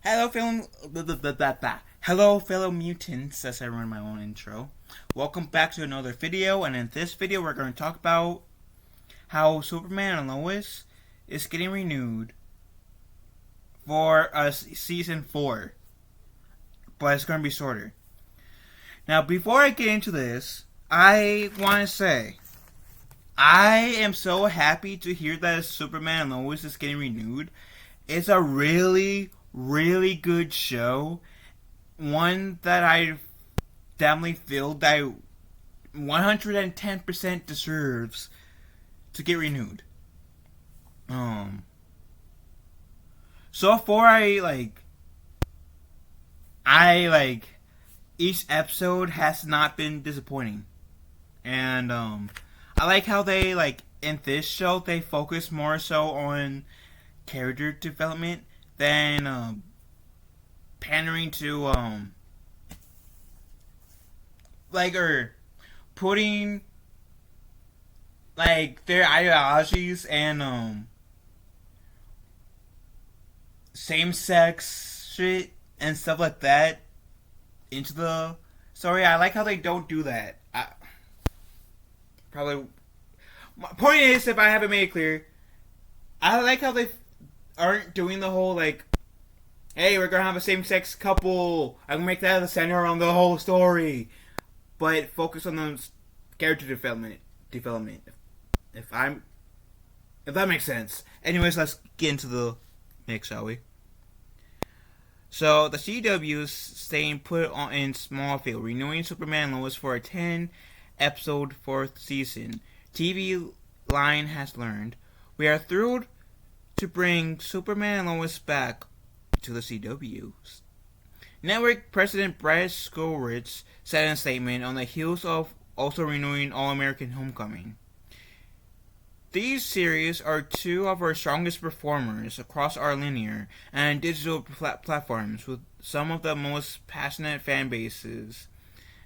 Hello, Hello, fellow mutants, as I run my own intro. Welcome back to another video, and in this video we're going to talk about how Superman and Lois is getting renewed for season 4, but it's going to be shorter. Now, before I get into this, I want to say, I am so happy to hear that Superman and Lois is getting renewed. It's a really good show. One that I definitely feel that 110% deserves to get renewed. So far each episode has not been disappointing. And I like how they in this show they focus more so on character development than pandering to or putting their ideologies and same sex shit and stuff like that into the story. I like how they don't do that. My point is, if I haven't made it clear, I like how they aren't doing the whole hey, we're gonna have a same-sex couple, I'm gonna make that the center on the whole story, but focus on the character development. If that makes sense. Anyways, let's get into the mix, shall we? So the CW is staying put on in Smallville, renewing Superman and Lois for a 10-episode 4th season. TV Line has learned. We are thrilled to bring Superman and Lois back to the CW. Network President Brad Skolrich said in a statement on the heels of also renewing All-American Homecoming. These series are two of our strongest performers across our linear and digital platforms, with some of the most passionate fan bases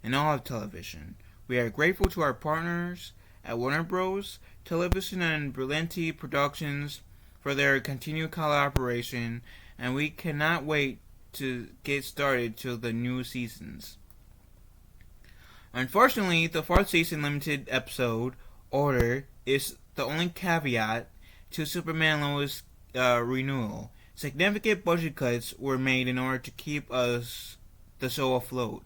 in all of television. We are grateful to our partners at Warner Bros. Television and Brillianti Productions for their continued collaboration, and we cannot wait to get started to the new seasons. Unfortunately, the 4th season limited episode order is the only caveat to Superman and Lois renewal. Significant budget cuts were made in order to keep the show afloat,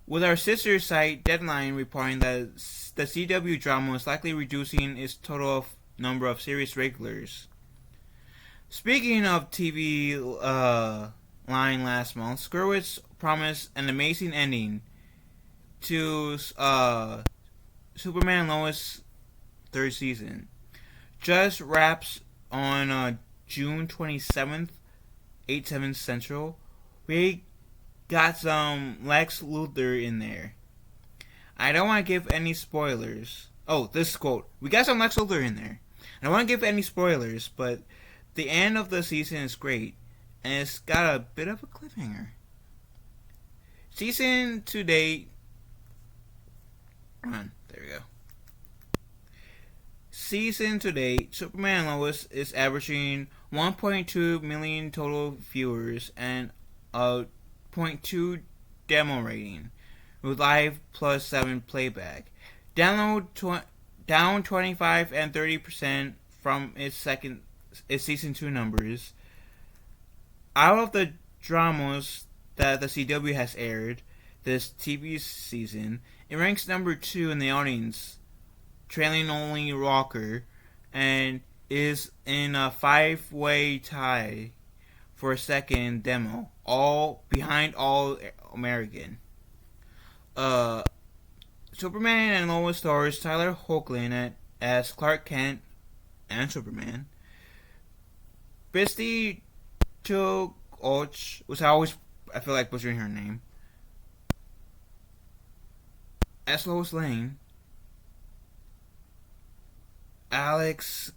with our sister site Deadline reporting that the CW drama is likely reducing its total number of series regulars. Speaking of TV Line last month, Skurwitz promised an amazing ending to Superman and Lois 3rd season. Just wraps on June 27th, 8/7 Central. We got some Lex Luthor in there. I don't want to give any spoilers. Oh, this quote. We got some Lex Luthor in there. I don't want to give any spoilers, but the end of the season is great, and it's got a bit of a cliffhanger. Season to date... There we go. Season to date, Superman and Lois is averaging 1.2 million total viewers and a 0.2 demo rating, with live plus 7 playback. Down 25 and 30% from its season 2 numbers. Out of the dramas that the CW has aired this TV season, it ranks number 2 in the audience, trailing only Rocker, and is in a 5-way tie for a second demo, all behind All American. Superman and Lois stars Tyler Hoechlin as Clark Kent and Superman. Christy Chilcoch, which I feel like butchering her name, as Lois Lane. Alex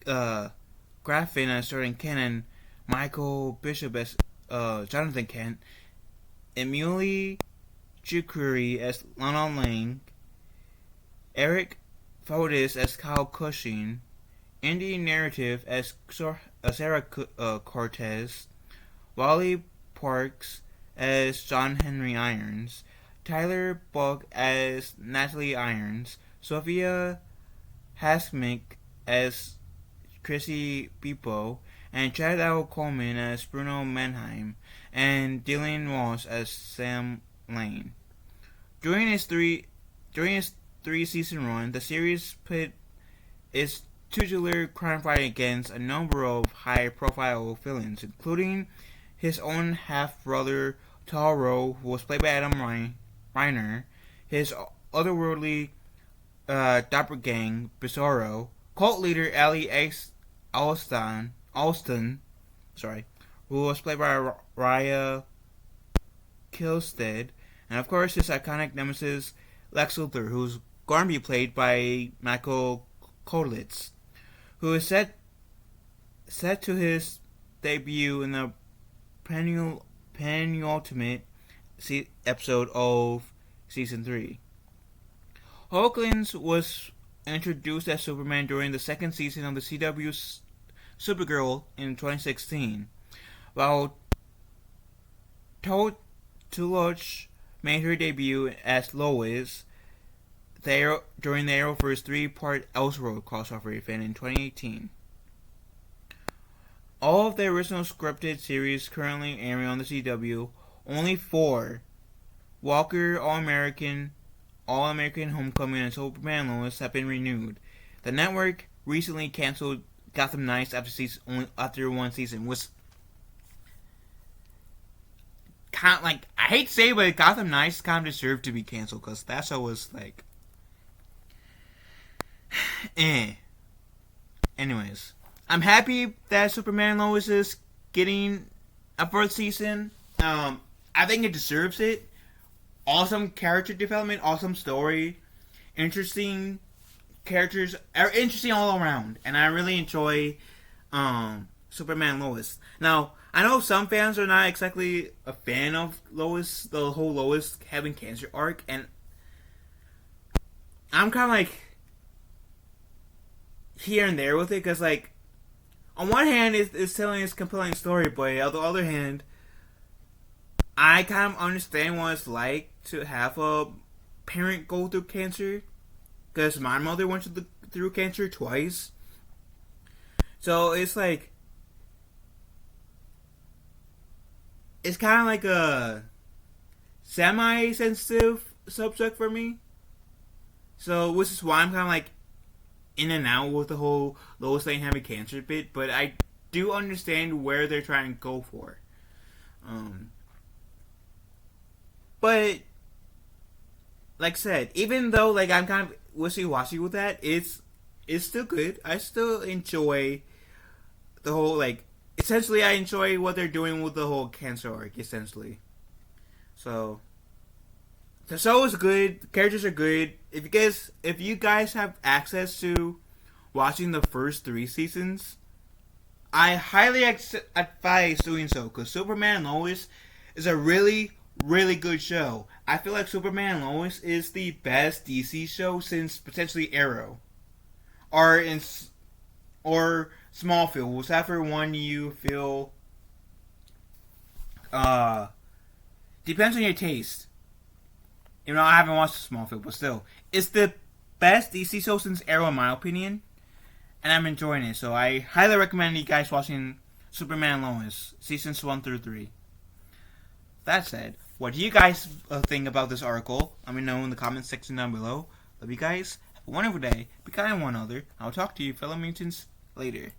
Graffin as Jordan Kent, and Michael Bishop as Jonathan Kent. Emily Jukuri as Lana Lang. Eric Fotis as Kyle Cushing. Indie Narrative as Sarah Cortez, Wally Parks as John Henry Irons, Tyler Buck as Natalie Irons, Sophia Hasmick as Chrissy Beppo, and Chad L. Coleman as Bruno Mannheim, and Dylan Ross as Sam Lane. During its three-season run, the series put its titular crime fighting against a number of high-profile villains, including his own half-brother Taro, who was played by Adam Reiner, his otherworldly doppelganger Bizarro, cult leader Ali Alston, who was played by Raya Kilstead, and of course his iconic nemesis Lex Luthor, who's going to be played by Michael Kodlitz, who is set to his debut in the penultimate episode of Season 3. Hawkins was introduced as Superman during the second season of the CW's Supergirl in 2016, while Tuluch made her debut as Lois during the Arrowverse 3-part Elseworld crossover event in 2018. All of the original scripted series currently airing on the CW, only 4, Walker, All-American, Homecoming, and Superman Lois, have been renewed. The network recently canceled Gotham Knights after one season, which kind of, like, I hate to say it, but Gotham Knights kind of deserved to be canceled, because that show was like Anyways, I'm happy that Superman Lois is getting a 4th season. I think it deserves it. Awesome character development, awesome story, interesting characters, interesting all around, and I really enjoy Superman Lois. Now, I know some fans are not exactly a fan of Lois, the whole Lois having cancer arc, and I'm kind of like here and there with it, because, like, on one hand, it's telling this compelling story, but on the other hand, I kind of understand what it's like to have a parent go through cancer, because my mother went through cancer twice. So it's like, it's kind of like a semi-sensitive subject for me. So, which is why I'm kind of like in and out with the whole Lois Lane having cancer bit, but I do understand where they're trying to go for. But like I said, even though like I'm kind of wishy-washy with that, it's still good. I still enjoy the whole, like, essentially I enjoy what they're doing with the whole cancer arc, essentially. So the show is good, the characters are good. If you guys have access to watching the first 3 seasons, I highly advise doing so, because Superman Lois is a really, really good show. I feel like Superman Lois is the best DC show since potentially Arrow, or Smallville, whichever one you feel. Depends on your taste. You know, I haven't watched Smallville, but still, it's the best DC show since Arrow, in my opinion, and I'm enjoying it. So I highly recommend you guys watching Superman Lois seasons 1 through 3. That said, what do you guys think about this article? Let me know in the comments section down below. Love you guys. Have a wonderful day. Be kind to one another. I'll talk to you fellow mutants later.